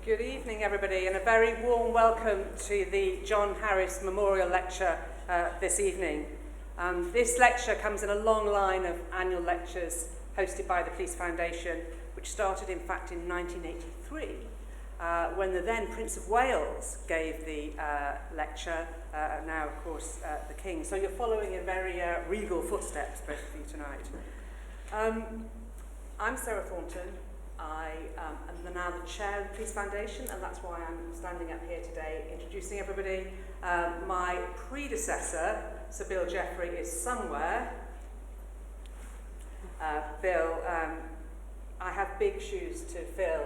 Good evening, everybody, and a very warm welcome to the John Harris Memorial Lecture this evening. This lecture comes in a long line of annual lectures hosted by the Police Foundation, which started, in fact, in 1983, when the then Prince of Wales gave the lecture, now, of course, the King. So you're following in very regal footsteps, both of you tonight. I'm Sara Thornton. I am now the chair of the Police Foundation, and that's why I'm standing up here today introducing everybody. My predecessor, Sir Bill Jeffrey, is somewhere. Bill, I have big shoes to fill.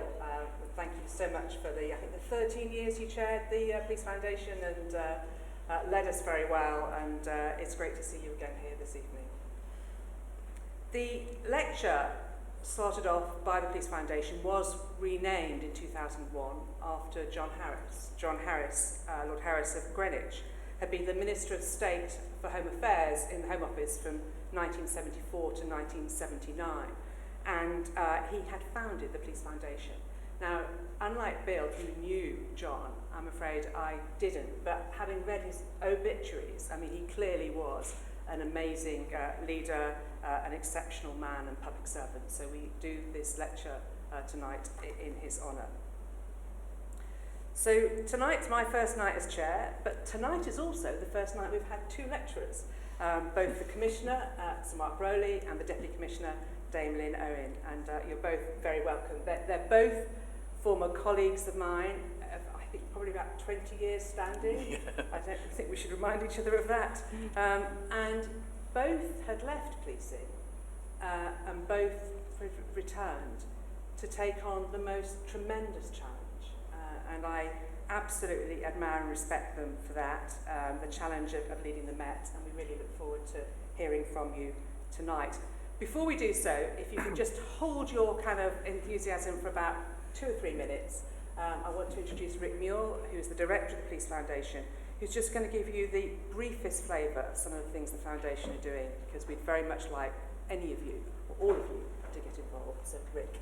Thank you so much for the 13 years you chaired the Police Foundation and led us very well, and it's great to see you again here this evening. The lecture started off by the Police Foundation was renamed in 2001 after John Harris. John Harris, Lord Harris of Greenwich, had been the Minister of State for Home Affairs in the Home Office from 1974 to 1979, and he had founded the Police Foundation. Now, unlike Bill, who knew John, I'm afraid I didn't, but having read his obituaries, I mean, he clearly was an amazing leader, an exceptional man and public servant. So we do this lecture tonight in his honour. So tonight's my first night as chair, but tonight is also the first night we've had two lecturers, both the Commissioner, Sir Mark Rowley, and the Deputy Commissioner, Dame Lynne Owens, and you're both very welcome. They're both former colleagues of mine, I think probably about 20 years standing. Yeah. I don't think we should remind each other of that. And both had left policing and both returned to take on the most tremendous challenge. And I absolutely admire and respect them for that, the challenge of leading the Met, and we really look forward to hearing from you tonight. Before we do so, if you can just hold your kind of enthusiasm for about 2 or 3 minutes, I want to introduce Rick Muir, who's the Director of the Police Foundation, who's just going to give you the briefest flavour of some of the things the Foundation are doing, because we'd very much like any of you, or all of you, to get involved. So, Rick.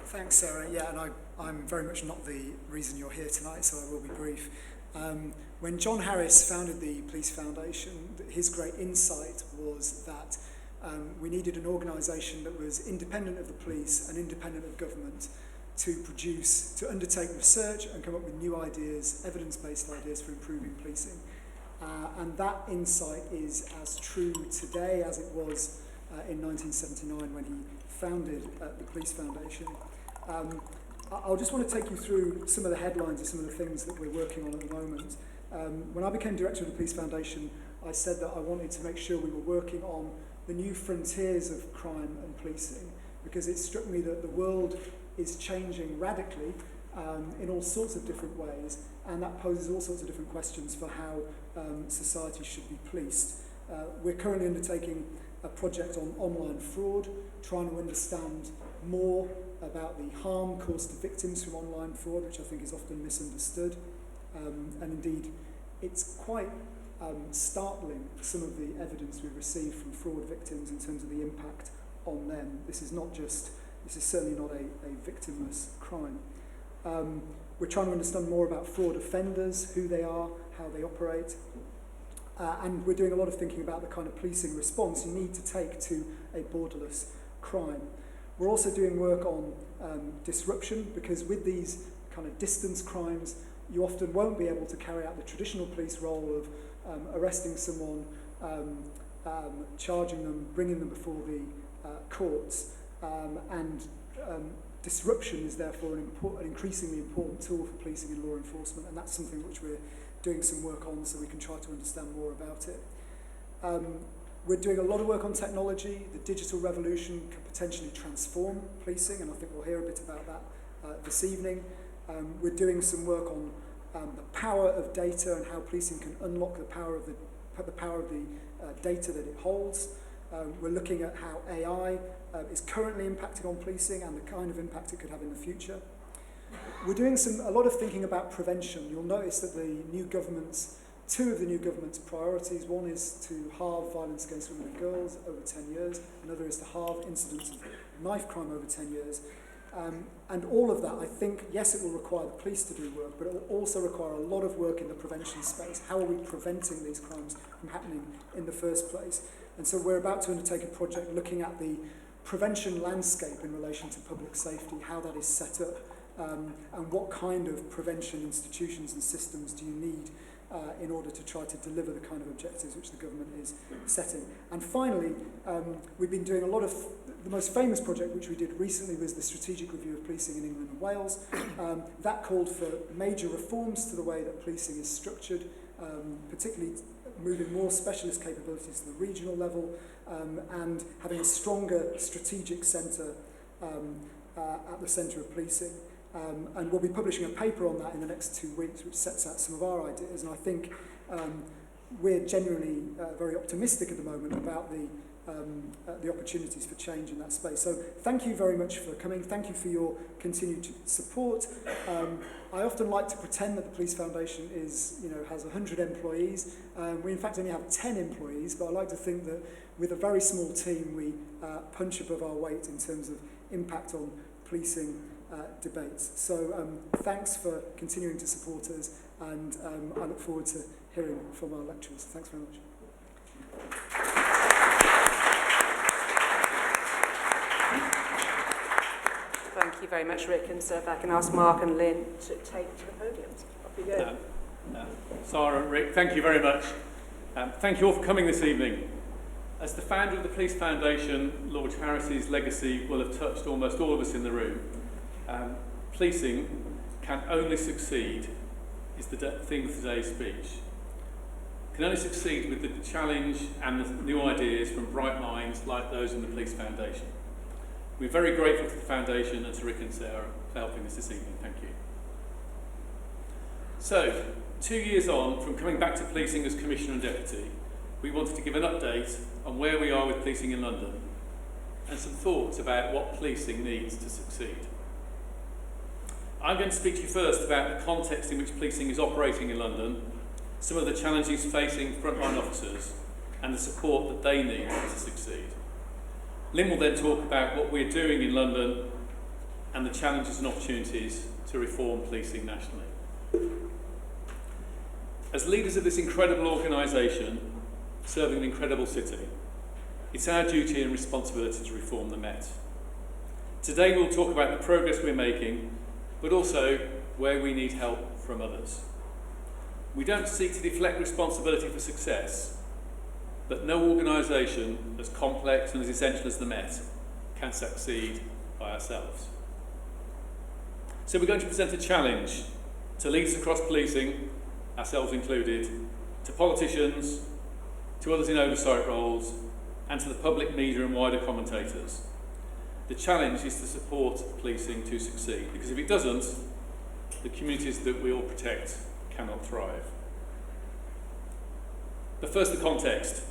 Thanks, Sarah. Yeah, and I'm very much not the reason you're here tonight, so I will be brief. When John Harris founded the Police Foundation, his great insight was that we needed an organisation that was independent of the police and independent of government to undertake research and come up with new ideas, evidence-based ideas for improving policing. And that insight is as true today as it was in 1979 when he founded the Police Foundation. I'll just want to take you through some of the headlines of some of the things that we're working on at the moment. When I became director of the Police Foundation, I said that I wanted to make sure we were working on the new frontiers of crime and policing, because it struck me that the world is changing radically in all sorts of different ways, and that poses all sorts of different questions for how society should be policed. We're currently undertaking a project on online fraud, trying to understand more about the harm caused to victims from online fraud, which I think is often misunderstood. And indeed, it's quite startling, some of the evidence we've received from fraud victims in terms of the impact on them. This is certainly not a victimless crime. We're trying to understand more about fraud offenders, who they are, how they operate. And we're doing a lot of thinking about the kind of policing response you need to take to a borderless crime. We're also doing work on disruption, because with these kind of distance crimes, you often won't be able to carry out the traditional police role of arresting someone, charging them, bringing them before the courts, and disruption is therefore an increasingly important tool for policing and law enforcement, and that's something which we're doing some work on so we can try to understand more about it. We're doing a lot of work on technology. The digital revolution can potentially transform policing, and I think we'll hear a bit about that this evening. We're doing some work on the power of data and how policing can unlock the power of the data that it holds. We're looking at how AI is currently impacting on policing and the kind of impact it could have in the future. We're doing a lot of thinking about prevention. You'll notice that the new government's two of the new government's priorities. One is to halve violence against women and girls over 10 years. Another is to halve incidents of knife crime over 10 years. And all of that, I think, yes, it will require the police to do work, but it will also require a lot of work in the prevention space. How are we preventing these crimes from happening in the first place? And so we're about to undertake a project looking at the prevention landscape in relation to public safety, how that is set up, and what kind of prevention institutions and systems do you need in order to try to deliver the kind of objectives which the government is setting. And finally, we've been doing a lot of, the most famous project which we did recently was the Strategic Review of Policing in England and Wales. That called for major reforms to the way that policing is structured, particularly moving more specialist capabilities to the regional level, and having a stronger strategic centre at the centre of policing. And we'll be publishing a paper on that in the next 2 weeks, which sets out some of our ideas. And I think we're genuinely very optimistic at the moment about the opportunities for change in that space. So thank you very much for coming. Thank you for your continued support. I often like to pretend that the Police Foundation has 100 employees. We in fact only have 10 employees, but I like to think that with a very small team, we punch above our weight in terms of impact on policing debates. So thanks for continuing to support us, and I look forward to hearing from our lecturers. Thanks very much. Thank you very much, Rick, and so if I can ask Mark and Lynne to take to the podium. Off you go. Sara and Rick, thank you very much. Thank you all for coming this evening. As the founder of the Police Foundation, Lord Harris's legacy will have touched almost all of us in the room. Policing can only succeed, is the theme of today's speech. Can only succeed with the challenge and the new ideas from bright minds like those in the Police Foundation. We're very grateful to the Foundation and to Rick and Sara for helping us this evening. Thank you. So, 2 years on from coming back to policing as Commissioner and Deputy, we wanted to give an update on where we are with policing in London and some thoughts about what policing needs to succeed. I'm going to speak to you first about the context in which policing is operating in London, some of the challenges facing frontline officers, and the support that they need to succeed. Lynne will then talk about what we're doing in London and the challenges and opportunities to reform policing nationally. As leaders of this incredible organisation, serving an incredible city, it's our duty and responsibility to reform the Met. Today we'll talk about the progress we're making, but also where we need help from others. We don't seek to deflect responsibility for success, but no organisation as complex and as essential as the Met can succeed by ourselves. So we're going to present a challenge to leaders across policing, ourselves included, to politicians, to others in oversight roles, and to the public, media and wider commentators. The challenge is to support policing to succeed, because if it doesn't, the communities that we all protect cannot thrive. But first, the context.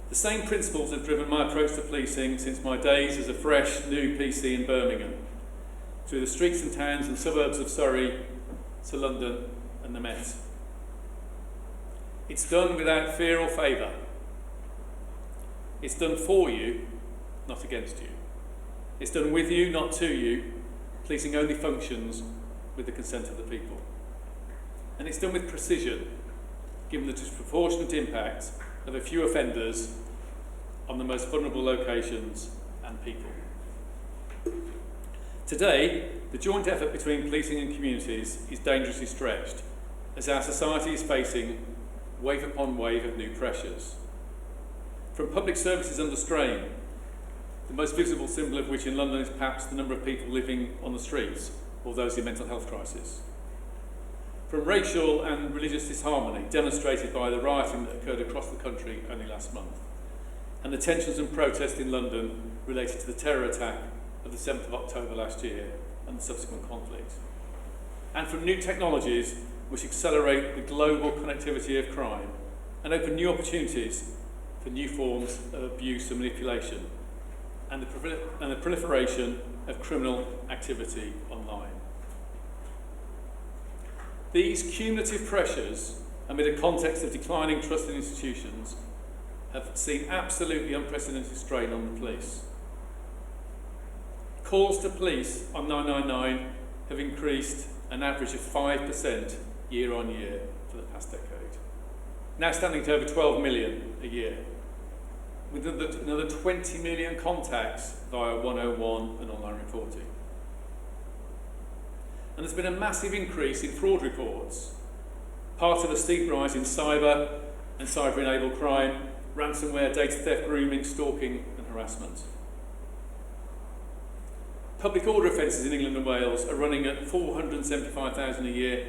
The same principles have driven my approach to policing since my days as a fresh, new PC in Birmingham, through the streets and towns and suburbs of Surrey to London and the Met. It's done without fear or favour. It's done for you, not against you. It's done with you, not to you. Policing only functions with the consent of the people. And it's done with precision, given the disproportionate impact of a few offenders on the most vulnerable locations and people. Today, the joint effort between policing and communities is dangerously stretched, as our society is facing wave upon wave of new pressures. From public services under strain, the most visible symbol of which in London is perhaps the number of people living on the streets or those in mental health crisis. From racial and religious disharmony demonstrated by the rioting that occurred across the country only last month, and the tensions and protests in London related to the terror attack of the 7th of October last year and the subsequent conflict. And from new technologies which accelerate the global connectivity of crime and open new opportunities for new forms of abuse and manipulation, and the proliferation of criminal activity online. These cumulative pressures amid a context of declining trust in institutions, have seen absolutely unprecedented strain on the police. Calls to police on 999 have increased an average of 5% year on year for the past decade, now standing to over 12 million a year, with another 20 million contacts via 101 and online reporting. And there's been a massive increase in fraud reports, part of a steep rise in cyber and cyber-enabled crime, ransomware, data theft, grooming, stalking and harassment. Public order offences in England and Wales are running at 475,000 a year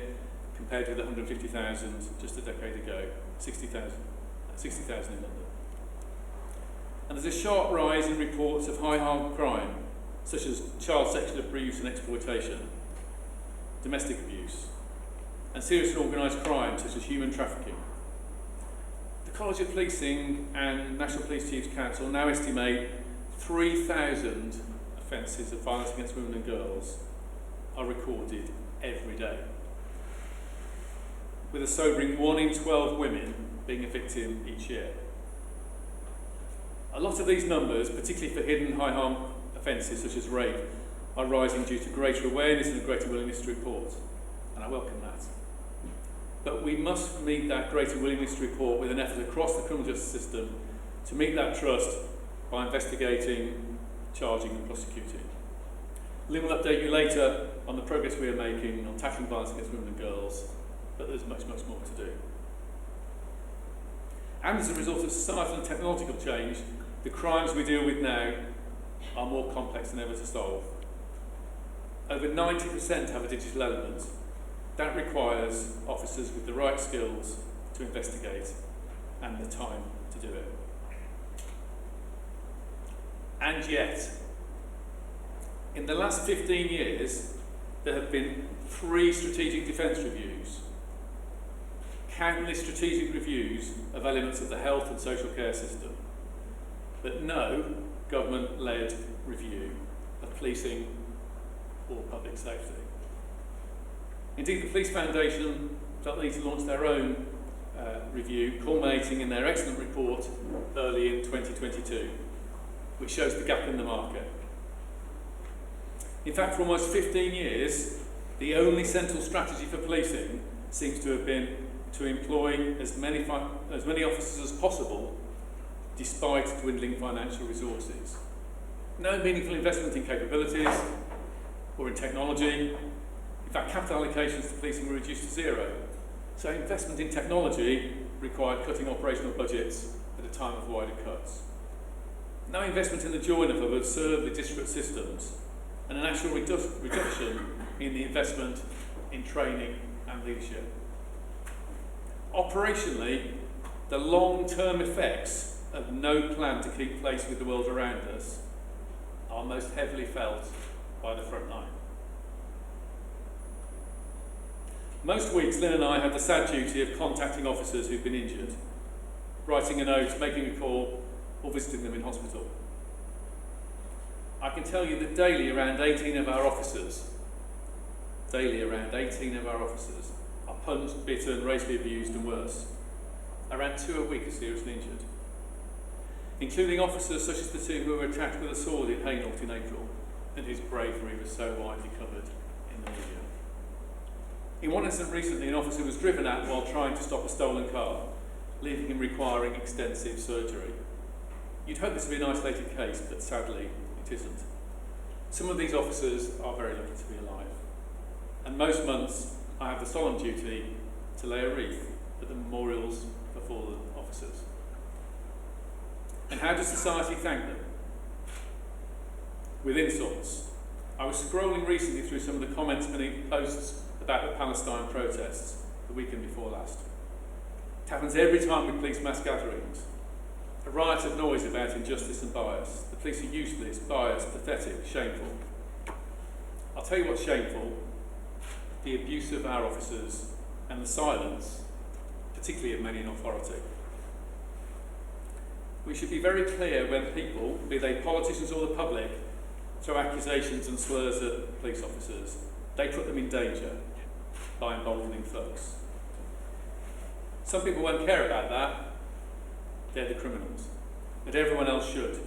compared with 150,000 just a decade ago, 60,000 in London. And there's a sharp rise in reports of high-harm crime, such as child sexual abuse and exploitation, domestic abuse, and serious and organised crime, such as human trafficking. The College of Policing and National Police Chiefs Council now estimate 3,000 offences of violence against women and girls are recorded every day, with a sobering 1 in 12 women being a victim each year. A lot of these numbers, particularly for hidden high harm offences such as rape, are rising due to greater awareness and a greater willingness to report, and I welcome that. But we must meet that greater willingness to report with an effort across the criminal justice system to meet that trust by investigating, charging and prosecuting. Lynne will update you later on the progress we are making on tackling violence against women and girls, but there's much, much more to do. And as a result of societal and technological change, the crimes we deal with now are more complex than ever to solve. Over 90% have a digital element. That requires officers with the right skills to investigate and the time to do it. And yet, in the last 15 years, there have been 3 strategic defence reviews, countless strategic reviews of elements of the health and social care system, but no government-led review of policing or public safety. Indeed, the Police Foundation felt they need to launch their own review, culminating in their excellent report early in 2022, which shows the gap in the market. In fact, for almost 15 years, the only central strategy for policing seems to have been to employ as many officers as possible, despite dwindling financial resources. No meaningful investment in capabilities or in technology. In fact, capital allocations to policing were reduced to 0. So investment in technology required cutting operational budgets at a time of wider cuts. No investment in the join-up of absurdly disparate systems, and an actual reduction in the investment in training and leadership. Operationally, the long-term effects of no plan to keep pace with the world around us are most heavily felt by the front line. Most weeks, Lynne and I have the sad duty of contacting officers who've been injured, writing a note, making a call, or visiting them in hospital. I can tell you that daily around 18 of our officers are punched, bitten, racially abused and worse. Around 2 a week are seriously injured, including officers such as the 2 who were attacked with a sword in Hainault in April, and whose bravery was so widely covered in the media. In one incident recently, an officer was driven at while trying to stop a stolen car, leaving him requiring extensive surgery. You'd hope this would be an isolated case, but sadly it isn't. Some of these officers are very lucky to be alive, and most months I have the solemn duty to lay a wreath at the memorials for fallen officers. And how does society thank them? With insults. I was scrolling recently through some of the comments beneath posts about the Palestine protests the weekend before last. It happens every time we police mass gatherings. A riot of noise about injustice and bias. The police are useless, biased, pathetic, shameful. I'll tell you what's shameful: the abuse of our officers and the silence, particularly of many in authority. We should be very clear when people, be they politicians or the public, throw accusations and slurs at police officers. They put them in danger by emboldening thugs. Some people won't care about that. They're the criminals. But everyone else should.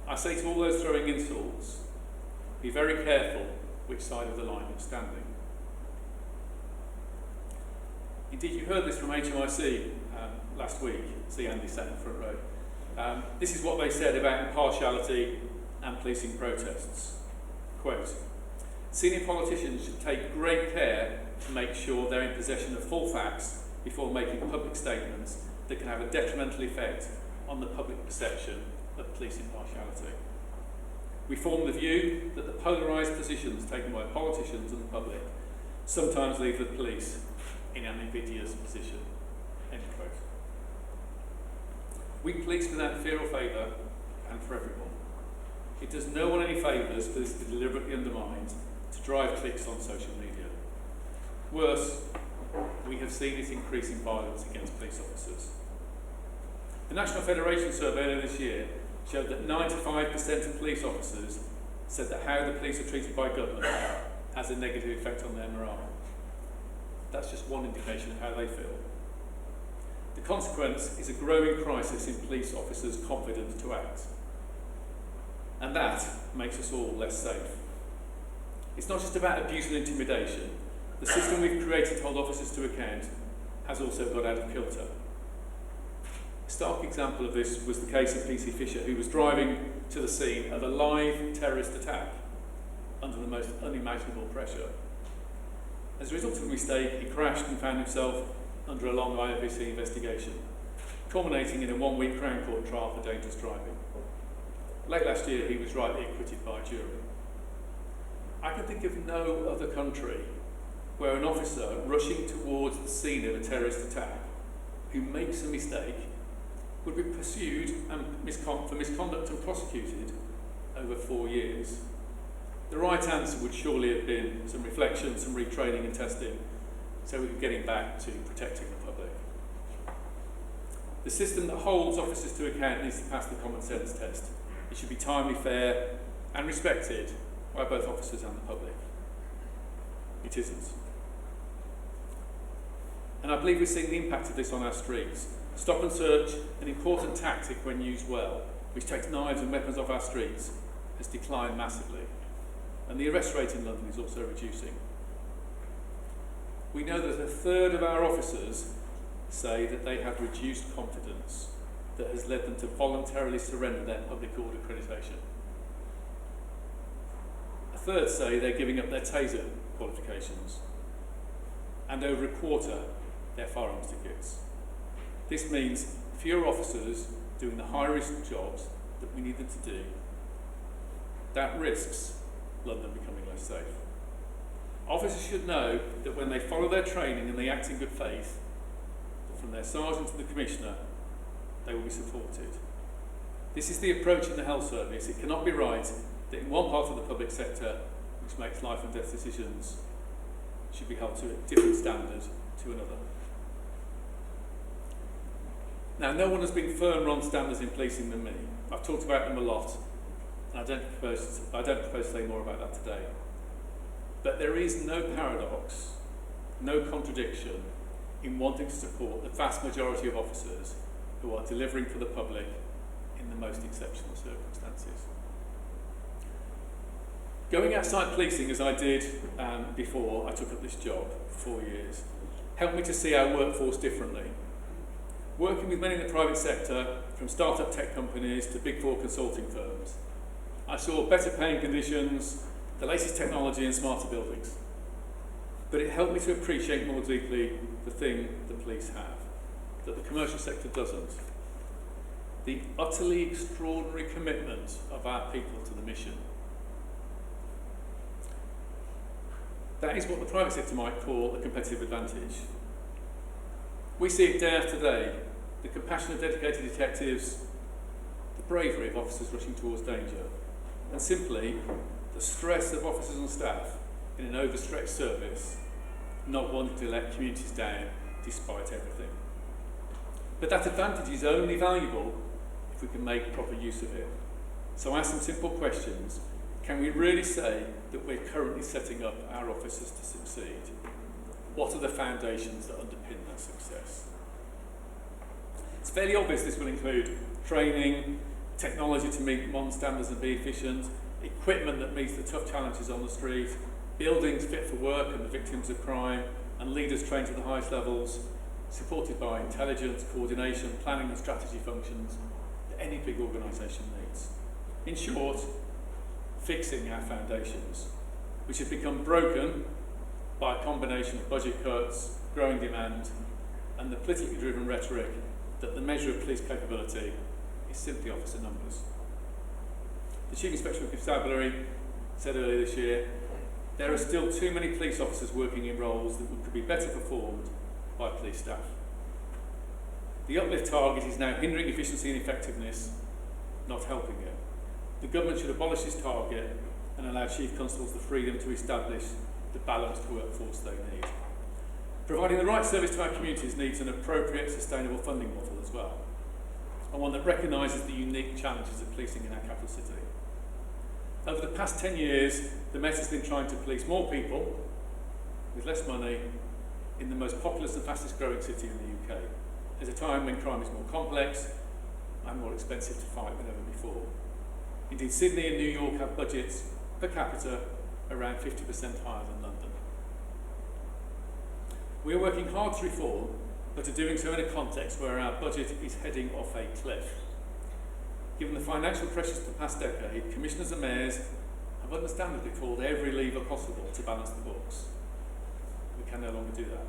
I say to all those throwing insults, be very careful which side of the line you're standing. Indeed, you heard this from HMIC last week. See Andy sat in the front row. This is what they said about impartiality and policing protests. Quote, senior politicians should take great care to make sure they're in possession of full facts before making public statements that can have a detrimental effect on the public perception of police impartiality. We form the view that the polarised positions taken by politicians and the public sometimes leave the police in an invidious position. End quote. We police without fear or favour and for everyone. It does no one any favours for this to be deliberately undermined to drive clicks on social media. Worse, we have seen it increasing violence against police officers. The National Federation survey earlier this year showed that 95% of police officers said that how the police are treated by government has a negative effect on their morale. That's just one indication of how they feel. The consequence is a growing crisis in police officers' confidence to act. And that makes us all less safe. It's not just about abuse and intimidation. The system we've created to hold officers to account has also got out of kilter. A stark example of this was the case of PC Fisher, who was driving to the scene of a live terrorist attack under the most unimaginable pressure. As a result of a mistake, he crashed and found himself under a long IOVC investigation, culminating in a one-week Crown Court trial for dangerous driving. Late last year, he was rightly acquitted by a jury. I can think of no other country where an officer rushing towards the scene of a terrorist attack who makes a mistake would be pursued and for misconduct and prosecuted over 4 years. The right answer would surely have been some reflection, some retraining and testing, so we could get him back to protecting the public. The system that holds officers to account needs to pass the common sense test. It should be timely, fair and respected by both officers and the public. It isn't. And I believe we're seeing the impact of this on our streets. Stop and search, an important tactic when used well, which takes knives and weapons off our streets, has declined massively. And the arrest rate in London is also reducing. We know that a third of our officers say that they have reduced confidence that has led them to voluntarily surrender their public order accreditation. A third say they're giving up their taser qualifications. And over a quarter, their firearms tickets. This means fewer officers doing the high-risk jobs that we need them to do. That risks London becoming less safe. Officers should know that when they follow their training and they act in good faith, from their sergeant to the commissioner, they will be supported. This is the approach in the health service. It cannot be right that in one part of the public sector, which makes life and death decisions, should be held to a different standard to another. Now, no one has been firmer on standards in policing than me. I've talked about them a lot, and I don't propose to say more about that today. But there is no paradox, no contradiction in wanting to support the vast majority of officers who are delivering for the public in the most exceptional circumstances. Going outside policing, as I did before I took up this job for 4 years, helped me to see our workforce differently. Working with many in the private sector, from start-up tech companies to Big Four consulting firms, I saw better paying conditions, the latest technology and smarter buildings. But it helped me to appreciate more deeply the thing the police have, that the commercial sector doesn't. The utterly extraordinary commitment of our people to the mission. That is what the private sector might call a competitive advantage. We see it day after day, the compassion of dedicated detectives, the bravery of officers rushing towards danger, and simply the stress of officers and staff in an overstretched service, not wanting to let communities down despite everything. But that advantage is only valuable if we can make proper use of it. So ask some simple questions. Can we really say that we're currently setting up our officers to succeed? What are the foundations that underpin that success? It's fairly obvious this will include training, technology to meet modern standards and be efficient, equipment that meets the tough challenges on the street, buildings fit for work and the victims of crime, and leaders trained to the highest levels, supported by intelligence, coordination, planning and strategy functions that any big organisation needs. In short, fixing our foundations, which have become broken by a combination of budget cuts, growing demand, and the politically driven rhetoric that the measure of police capability is simply officer numbers. The Chief Inspector of Constabulary said earlier this year, there are still too many police officers working in roles that could be better performed by police staff. The uplift target is now hindering efficiency and effectiveness, not helping it. The government should abolish this target and allow Chief Constables the freedom to establish the balanced workforce they need. Providing the right service to our communities needs an appropriate, sustainable funding model as well, and one that recognises the unique challenges of policing in our capital city. Over the past 10 years, the Met has been trying to police more people with less money in the most populous and fastest growing city in the UK. There's a time when crime is more complex and more expensive to fight than ever before. Indeed, Sydney and New York have budgets per capita around 50% higher than London. We are working hard to reform, but are doing so in a context where our budget is heading off a cliff. Given the financial pressures of the past decade, commissioners and mayors have understandably pulled every lever possible to balance the books. We can no longer do that.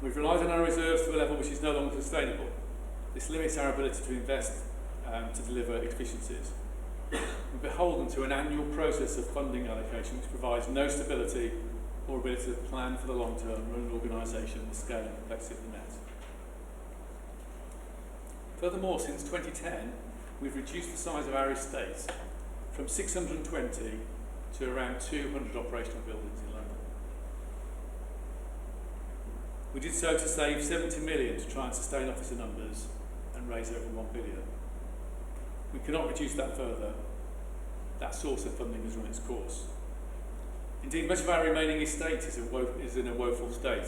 We've relied on our reserves to a level which is no longer sustainable. This limits our ability to invest to deliver efficiencies. We're beholden to an annual process of funding allocation which provides no stability or ability to plan for the long term, run an organisation the scale and complexity of the Met. Furthermore, since 2010, we've reduced the size of our estate from 620 to around 200 operational buildings in London. We did so to save 70 million to try and sustain officer numbers and raise over 1 billion. We cannot reduce that further. That source of funding has run its course. Indeed, much of our remaining estate is in a woeful state.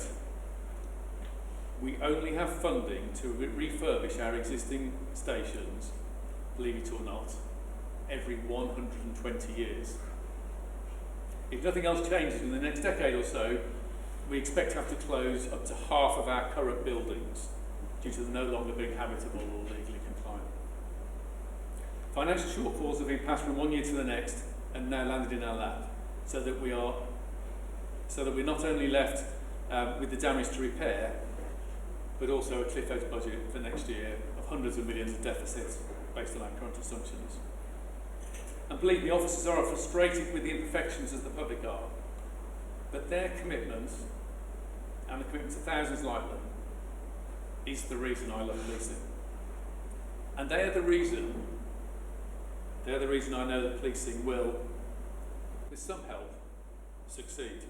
We only have funding to refurbish our existing stations, believe it or not, every 120 years. If nothing else changes in the next decade or so, we expect to have to close up to half of our current buildings due to them no longer being habitable or legally compliant. Financial shortfalls have been passed from one year to the next and now landed in our lap, so that we're not only left with the damage to repair, but also a cliff edge budget for next year of hundreds of millions of deficits based on our current assumptions. And believe me, officers are frustrated with the imperfections as the public are, but their commitment, and the commitment to thousands like them, is the reason I love policing. And they are the reason I know that policing will, with some help, succeed.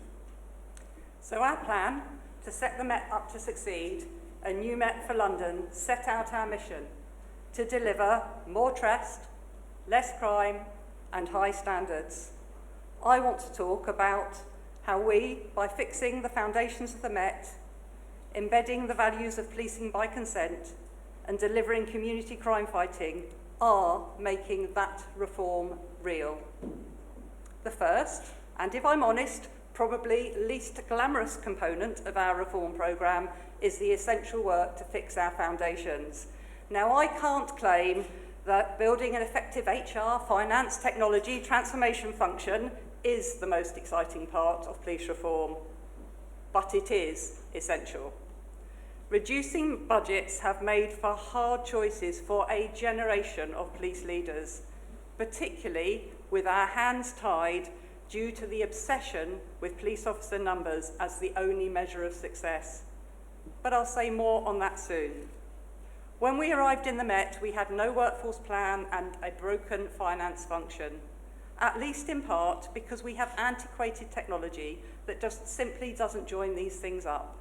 So our plan to set the Met up to succeed, a new Met for London, set out our mission to deliver more trust, less crime and high standards. I want to talk about how we, by fixing the foundations of the Met, embedding the values of policing by consent and delivering community crime fighting, are making that reform real. The first, and if I'm honest, probably least glamorous component of our reform programme is the essential work to fix our foundations. Now, I can't claim that building an effective HR, finance, technology, transformation function is the most exciting part of police reform, but it is essential. Reducing budgets have made for hard choices for a generation of police leaders, particularly with our hands tied due to the obsession with police officer numbers as the only measure of success. But I'll say more on that soon. When we arrived in the Met, we had no workforce plan and a broken finance function, at least in part because we have antiquated technology that just simply doesn't join these things up.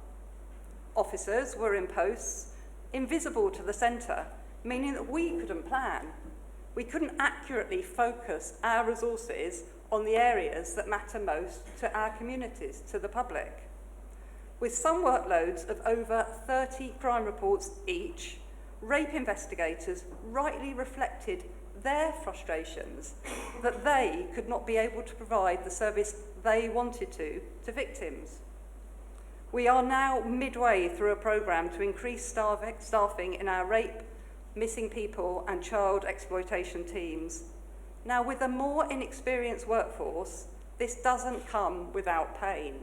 Officers were in posts invisible to the centre, meaning that we couldn't plan. We couldn't accurately focus our resources on the areas that matter most to our communities, to the public. With some workloads of over 30 crime reports each, rape investigators rightly reflected their frustrations that they could not be able to provide the service they wanted to victims. We are now midway through a programme to increase staffing in our rape, missing people and child exploitation teams. Now, with a more inexperienced workforce, this doesn't come without pain,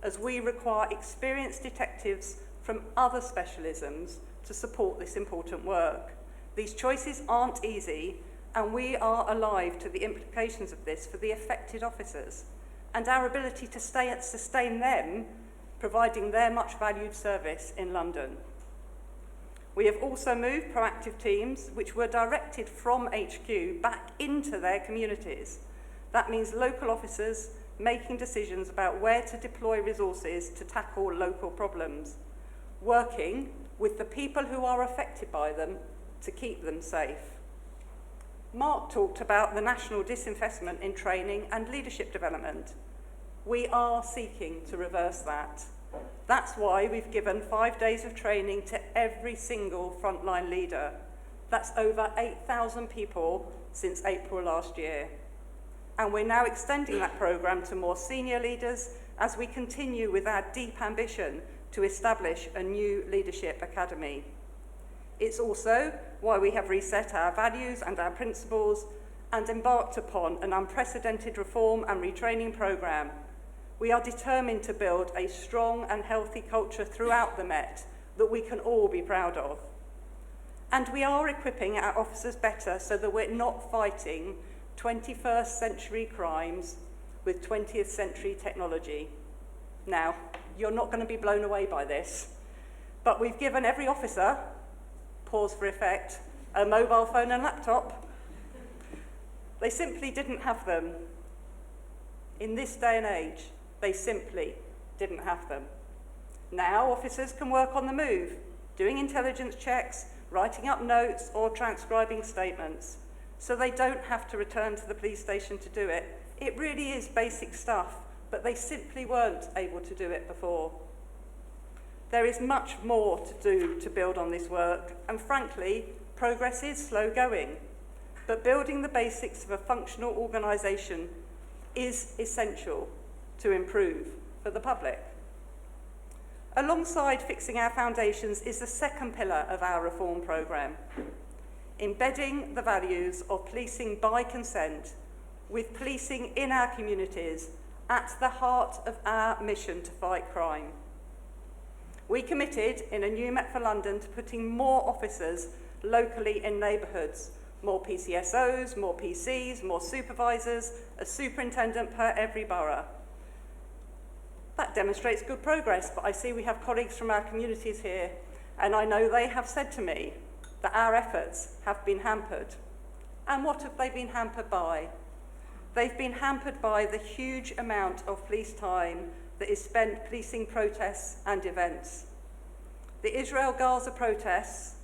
as we require experienced detectives from other specialisms to support this important work. These choices aren't easy, and we are alive to the implications of this for the affected officers and our ability to sustain them, providing their much valued service in London. We have also moved proactive teams, which were directed from HQ, back into their communities. That means local officers making decisions about where to deploy resources to tackle local problems, working with the people who are affected by them to keep them safe. Mark talked about the national disinvestment in training and leadership development. We are seeking to reverse that. That's why we've given 5 days of training to every single frontline leader. That's over 8,000 people since April last year. And we're now extending that programme to more senior leaders as we continue with our deep ambition to establish a new leadership academy. It's also why we have reset our values and our principles and embarked upon an unprecedented reform and retraining programme. We are determined to build a strong and healthy culture throughout the Met that we can all be proud of. And we are equipping our officers better so that we're not fighting 21st century crimes with 20th century technology. Now, you're not going to be blown away by this, but we've given every officer, pause for effect, a mobile phone and laptop. They simply didn't have them. In this day and age, they simply didn't have them. Now officers can work on the move, doing intelligence checks, writing up notes or transcribing statements, so they don't have to return to the police station to do it. It really is basic stuff, but they simply weren't able to do it before. There is much more to do to build on this work, and frankly, progress is slow going. But building the basics of a functional organisation is essential to improve for the public. Alongside fixing our foundations is the second pillar of our reform programme, embedding the values of policing by consent, with policing in our communities at the heart of our mission to fight crime. We committed in a new Met for London to putting more officers locally in neighbourhoods, more PCSOs, more PCs, more supervisors, a superintendent per every borough. That demonstrates good progress, but I see we have colleagues from our communities here, and I know they have said to me that our efforts have been hampered. And what have they been hampered by? They've been hampered by the huge amount of police time that is spent policing protests and events. The Israel-Gaza protests,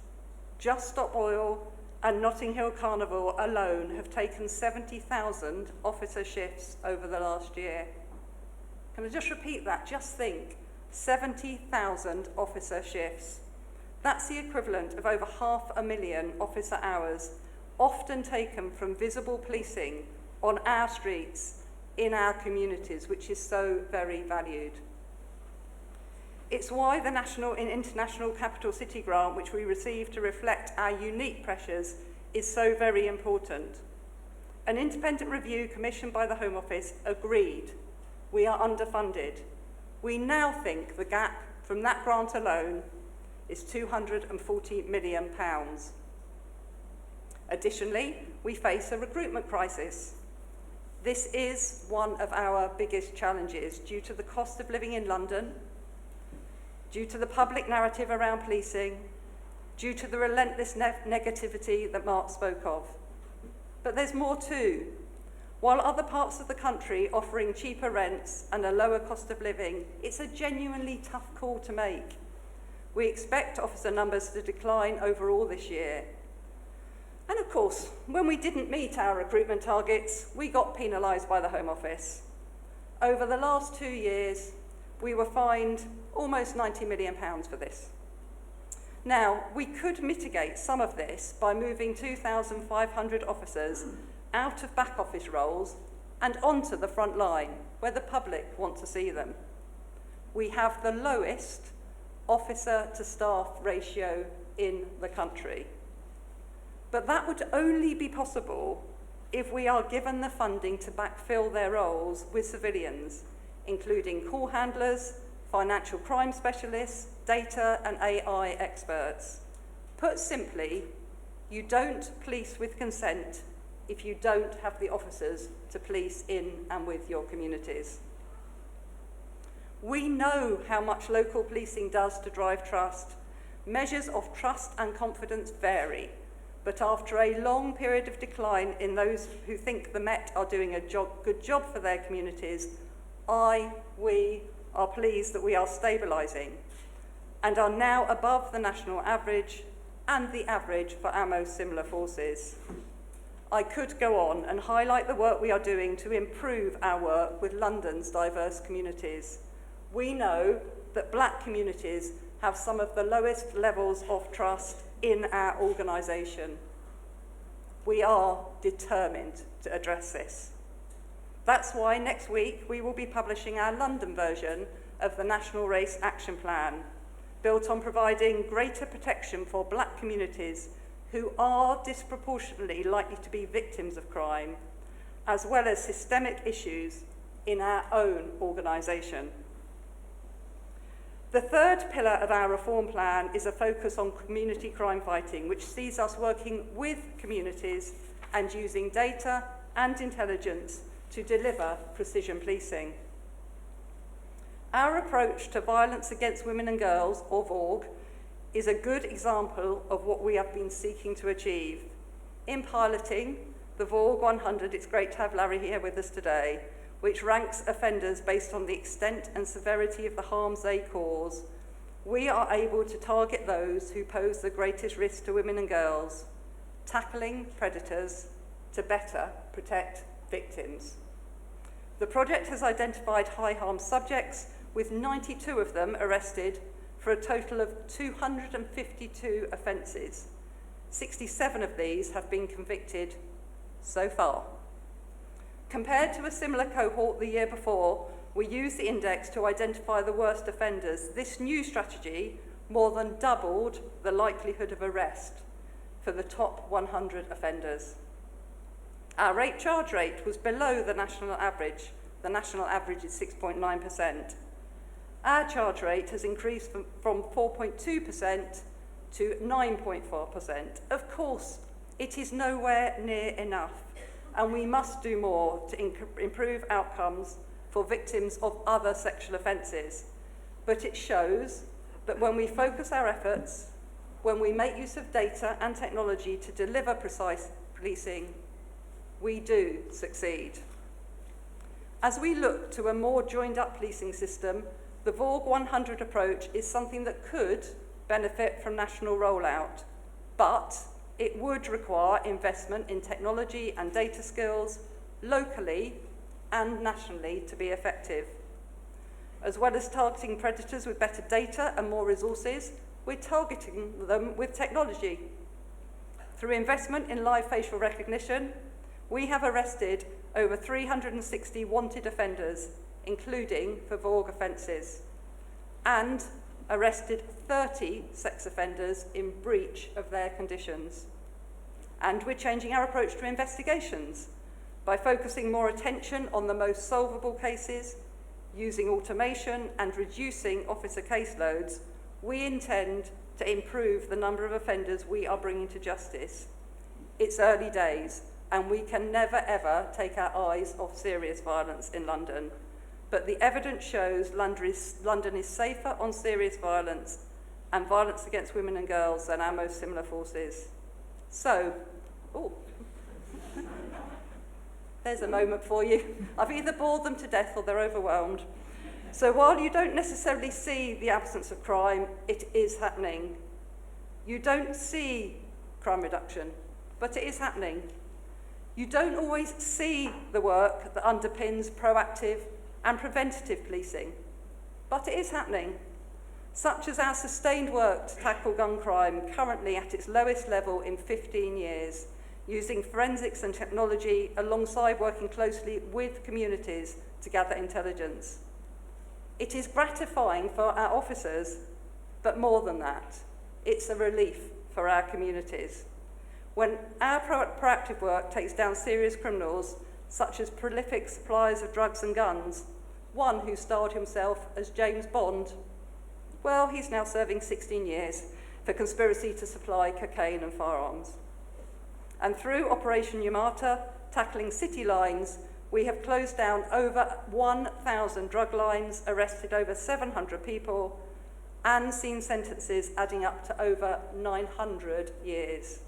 Just Stop Oil, and Notting Hill Carnival alone have taken 70,000 officer shifts over the last year. Can I just repeat that? Just think, 70,000 officer shifts. That's the equivalent of over 500,000 officer hours, often taken from visible policing on our streets, in our communities, which is so very valued. It's why the National and International Capital City Grant, which we received to reflect our unique pressures, is so very important. An independent review commissioned by the Home Office agreed we are underfunded. We now think the gap from that grant alone is £240 million. Additionally, we face a recruitment crisis. This is one of our biggest challenges due to the cost of living in London, due to the public narrative around policing, due to the relentless negativity that Mark spoke of. But there's more too. While other parts of the country offering cheaper rents and a lower cost of living, it's a genuinely tough call to make. We expect officer numbers to decline overall this year. And of course, when we didn't meet our recruitment targets, we got penalised by the Home Office. Over the last 2 years, we were fined almost £90 million for this. Now, we could mitigate some of this by moving 2,500 officers out of back office roles and onto the front line, where the public want to see them. We have the lowest officer to staff ratio in the country. But that would only be possible if we are given the funding to backfill their roles with civilians, including call handlers, financial crime specialists, data and AI experts. Put simply, you don't police with consent if you don't have the officers to police in and with your communities. We know how much local policing does to drive trust. Measures of trust and confidence vary, but after a long period of decline in those who think the Met are doing a good job for their communities, we are pleased that we are stabilising and are now above the national average and the average for our most similar forces. I could go on and highlight the work we are doing to improve our work with London's diverse communities. We know that black communities have some of the lowest levels of trust in our organisation. We are determined to address this. That's why next week we will be publishing our London version of the National Race Action Plan, built on providing greater protection for black communities who are disproportionately likely to be victims of crime, as well as systemic issues in our own organisation. The third pillar of our reform plan is a focus on community crime fighting, which sees us working with communities and using data and intelligence to deliver precision policing. Our approach to violence against women and girls, or VAWG, is a good example of what we have been seeking to achieve. In piloting the VAWG 100, it's great to have Larry here with us today, which ranks offenders based on the extent and severity of the harms they cause. We are able to target those who pose the greatest risk to women and girls, tackling predators to better protect victims. The project has identified high harm subjects, with 92 of them arrested for a total of 252 offences. 67 of these have been convicted so far. Compared to a similar cohort the year before, we used the index to identify the worst offenders. This new strategy more than doubled the likelihood of arrest for the top 100 offenders. Our rape charge rate was below the national average. The national average is 6.9%. Our charge rate has increased from 4.2% to 9.4%. Of course, it is nowhere near enough, and we must do more to improve outcomes for victims of other sexual offences. But it shows that when we focus our efforts, when we make use of data and technology to deliver precise policing, we do succeed. As we look to a more joined-up policing system, the VAWG 100 approach is something that could benefit from national rollout, but it would require investment in technology and data skills locally and nationally to be effective. As well as targeting predators with better data and more resources, we're targeting them with technology. Through investment in live facial recognition, we have arrested over 360 wanted offenders, including for VAWG offences, and arrested 30 sex offenders in breach of their conditions. And we're changing our approach to investigations by focusing more attention on the most solvable cases, using automation and reducing officer caseloads. We intend to improve the number of offenders we are bringing to justice. It's early days, and we can never ever take our eyes off serious violence in London. But the evidence shows London is safer on serious violence and violence against women and girls than our most similar forces. So, there's a moment for you. I've either bored them to death or they're overwhelmed. So while you don't necessarily see the absence of crime, it is happening. You don't see crime reduction, but it is happening. You don't always see the work that underpins proactive and preventative policing, but it is happening. such as our sustained work to tackle gun crime, currently at its lowest level in 15 years, using forensics and technology alongside working closely with communities to gather intelligence. It is gratifying for our officers, but more than that, it's a relief for our communities. When our proactive work takes down serious criminals, such as prolific suppliers of drugs and guns, one who styled himself as James Bond, well, he's now serving 16 years for conspiracy to supply cocaine and firearms. And through Operation Yamata, tackling city lines, we have closed down over 1,000 drug lines, arrested over 700 people, and seen sentences adding up to over 900 years.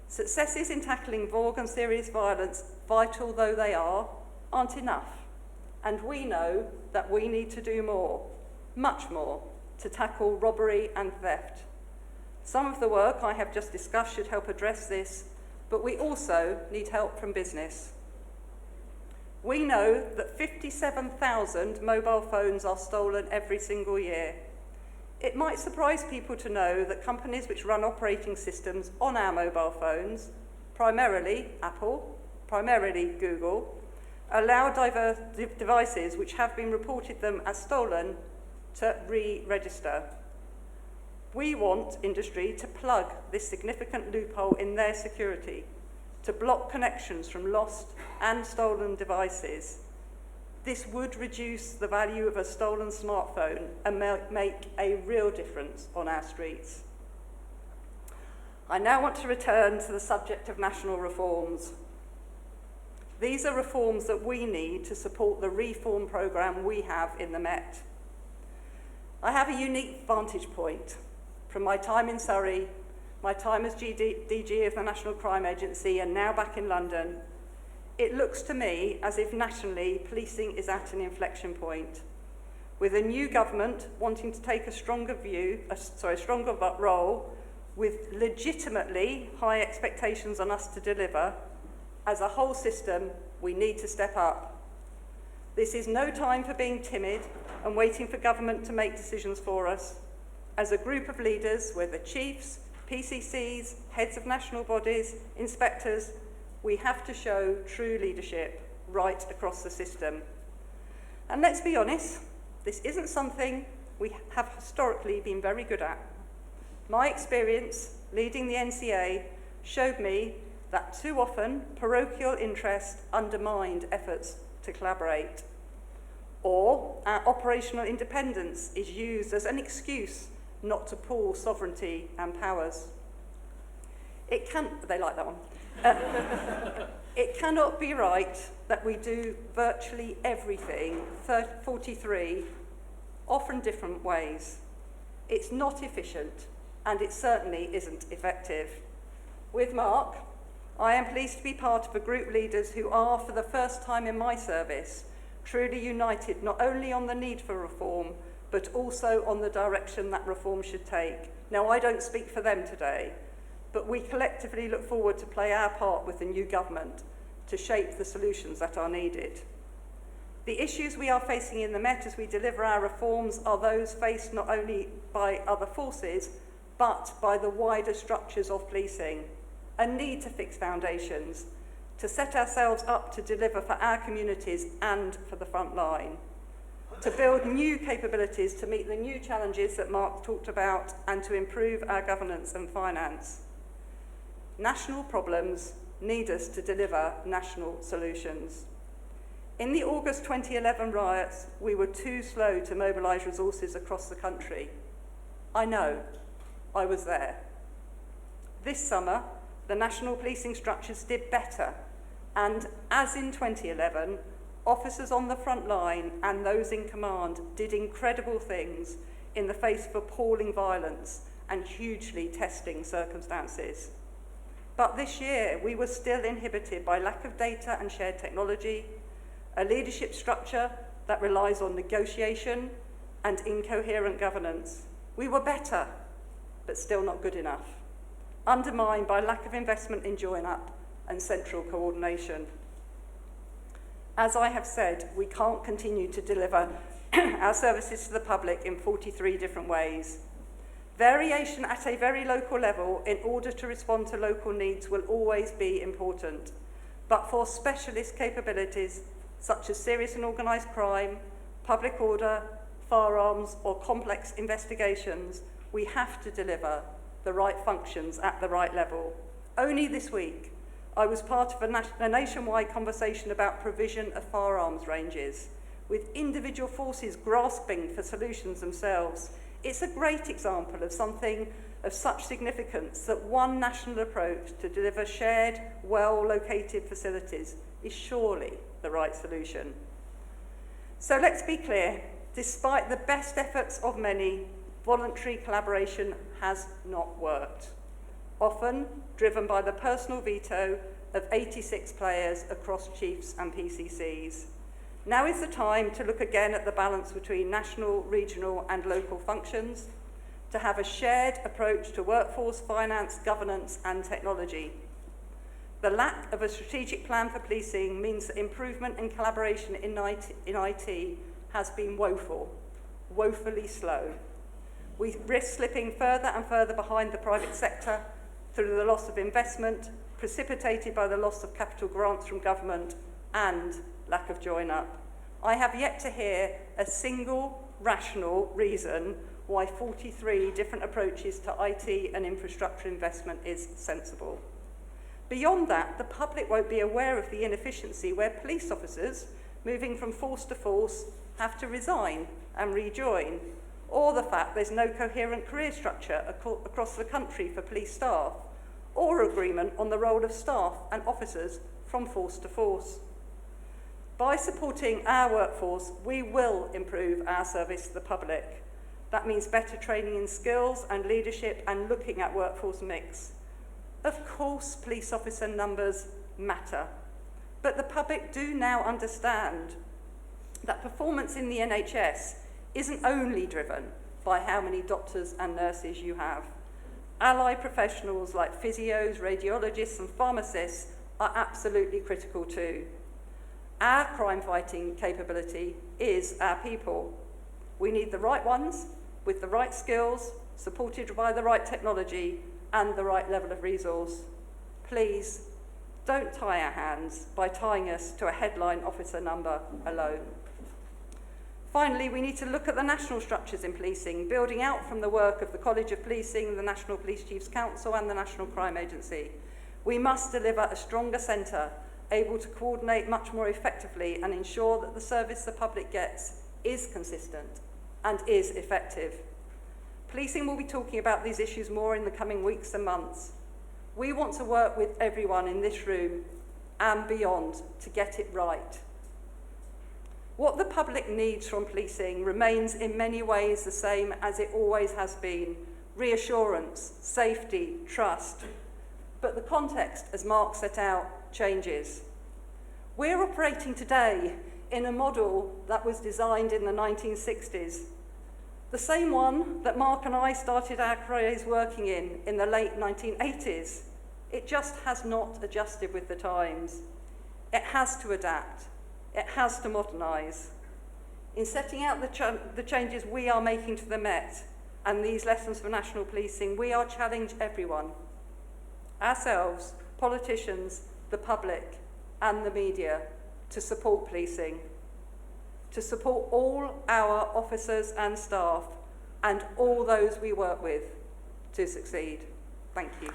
Successes in tackling vague and serious violence, vital though they are, aren't enough. And we know that we need to do more, much more, to tackle robbery and theft. Some of the work I have just discussed should help address this, but we also need help from business. We know that 57,000 mobile phones are stolen every single year. It might surprise people to know that companies which run operating systems on our mobile phones, primarily Apple, primarily Google, allow diverse devices which have been reported them as stolen to re-register. We want industry to plug this significant loophole in their security, to block connections from lost and stolen devices. This would reduce the value of a stolen smartphone and make a real difference on our streets. I now want to return to the subject of national reforms. These are reforms that we need to support the reform programme we have in the Met. I have a unique vantage point from my time in Surrey, my time as DG of the National Crime Agency, and now back in London. It looks to me as if nationally policing is at an inflection point, with a new government wanting to take a stronger role, with legitimately high expectations on us to deliver. As a whole system, we need to step up. This is no time for being timid and waiting for government to make decisions for us. As a group of leaders, whether chiefs, PCCs, heads of national bodies, inspectors, we have to show true leadership right across the system. And let's be honest, this isn't something we have historically been very good at. My experience leading the NCA showed me that too often parochial interest undermined efforts to collaborate, or our operational independence is used as an excuse not to pool sovereignty and powers. They like that one. It cannot be right that we do virtually everything, 43, often different ways. It's not efficient, and it certainly isn't effective. With Mark, I am pleased to be part of a group of leaders who are, for the first time in my service, truly united not only on the need for reform, but also on the direction that reform should take. Now, I don't speak for them today, but we collectively look forward to play our part with the new government to shape the solutions that are needed. The issues we are facing in the Met as we deliver our reforms are those faced not only by other forces, but by the wider structures of policing. A need to fix foundations, to set ourselves up to deliver for our communities and for the front line, to build new capabilities to meet the new challenges that Mark talked about, and to improve our governance and finance. National problems need us to deliver national solutions. In the August 2011 riots, we were too slow to mobilise resources across the country. I know, I was there. This summer, the national policing structures did better, and as in 2011, officers on the front line and those in command did incredible things in the face of appalling violence and hugely testing circumstances. But this year, we were still inhibited by lack of data and shared technology, a leadership structure that relies on negotiation and incoherent governance. We were better, but still not good enough, undermined by lack of investment in join-up and central coordination. As I have said, we can't continue to deliver our services to the public in 43 different ways. Variation at a very local level in order to respond to local needs will always be important, but for specialist capabilities such as serious and organised crime, public order, firearms or complex investigations, we have to deliver the right functions at the right level. Only this week, I was part of a nationwide conversation about provision of firearms ranges, with individual forces grasping for solutions themselves. It's a great example of something of such significance that one national approach to deliver shared, well-located facilities is surely the right solution. So let's be clear, despite the best efforts of many, voluntary collaboration has not worked, often driven by the personal veto of 86 players across chiefs and PCCs. Now is the time to look again at the balance between national, regional and local functions, to have a shared approach to workforce, finance, governance and technology. The lack of a strategic plan for policing means that improvement and collaboration in IT has been woefully slow. We risk slipping further and further behind the private sector through the loss of investment, precipitated by the loss of capital grants from government and lack of join-up. I have yet to hear a single rational reason why 43 different approaches to IT and infrastructure investment is sensible. Beyond that, the public won't be aware of the inefficiency where police officers, moving from force to force, have to resign and rejoin, or the fact there's no coherent career structure across the country for police staff, or agreement on the role of staff and officers from force to force. By supporting our workforce, we will improve our service to the public. That means better training in skills and leadership and looking at workforce mix. Of course, police officer numbers matter, but the public do now understand that performance in the NHS isn't only driven by how many doctors and nurses you have. Allied professionals like physios, radiologists and pharmacists are absolutely critical too. Our crime-fighting capability is our people. We need the right ones, with the right skills, supported by the right technology and the right level of resource. Please, don't tie our hands by tying us to a headline officer number alone. Finally, we need to look at the national structures in policing, building out from the work of the College of Policing, the National Police Chiefs Council and the National Crime Agency. We must deliver a stronger centre, able to coordinate much more effectively and ensure that the service the public gets is consistent and is effective. Policing will be talking about these issues more in the coming weeks and months. We want to work with everyone in this room and beyond to get it right. What the public needs from policing remains in many ways the same as it always has been: reassurance, safety, trust. But the context, as Mark set out, changes. We're operating today in a model that was designed in the 1960s, the same one that Mark and I started our careers working in the late 1980s. It just has not adjusted with the times. It has to adapt. It has to modernise. In setting out the changes we are making to the Met and these lessons for national policing, we are challenging everyone, ourselves, politicians, the public and the media, to support policing, to support all our officers and staff and all those we work with to succeed. Thank you.